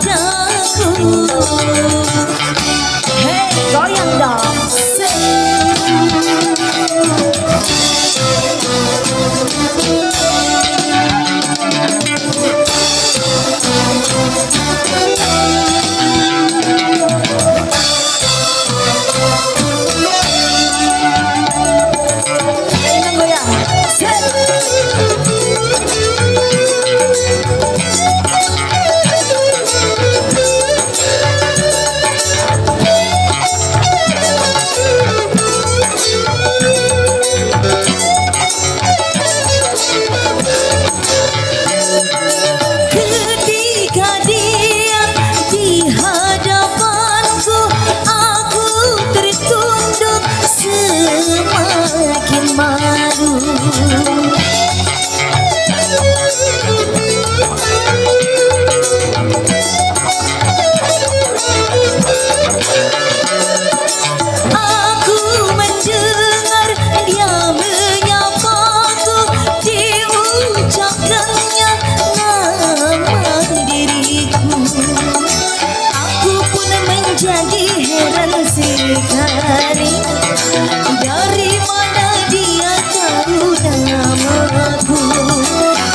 kepadaku. Hey, goyang dong. Dari mana dia tahu namaku,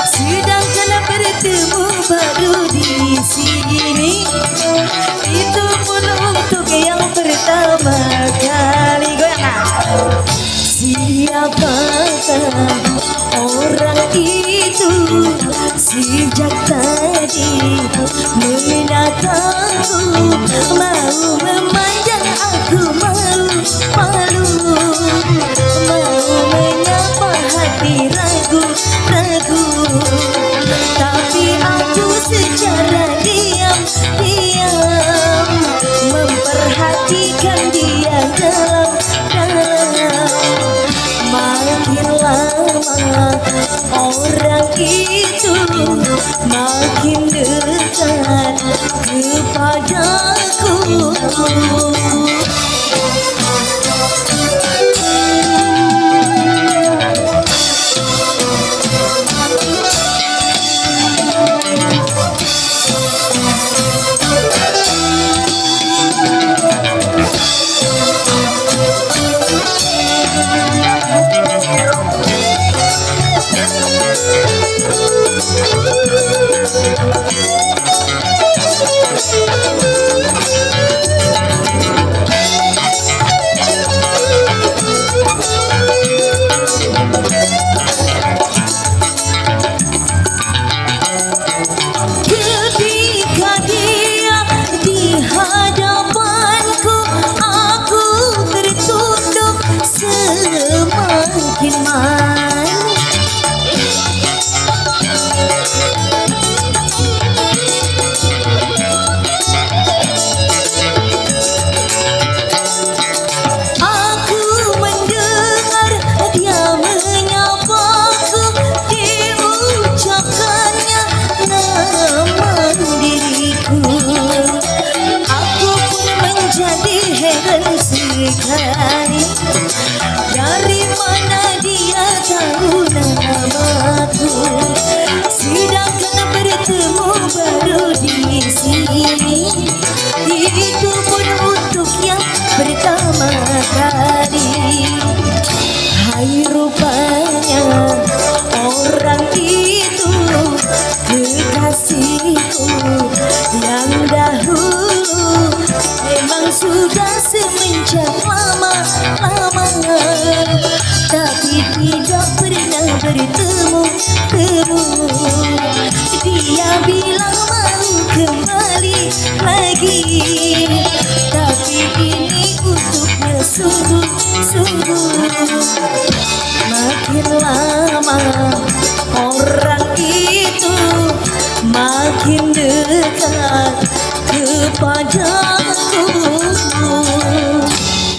sedangkan bertemu baru di sini. Itu pun untuk yang pertama kali. Goyang. Siapakah orang itu sejak tadi menatapku, mau memandang aku malu, mau menyapa hati ragu, tapi aku secara diam memperhatikan dia dalam. Makin lama orang itu makin dekat kepadaku. Dari mana dia tahu namaku, sedangkan bertemu baru di sini. Itu pun untuk yang pertama kali. Hai, rupanya orang itu kekasihku yang dahulu, memang sudah semenjak lama, tapi tidak pernah bertemu. Dia bilang mau kembali lagi, tapi ini untuknya sungguh. Makin lama orang itu makin dekat kepadaku.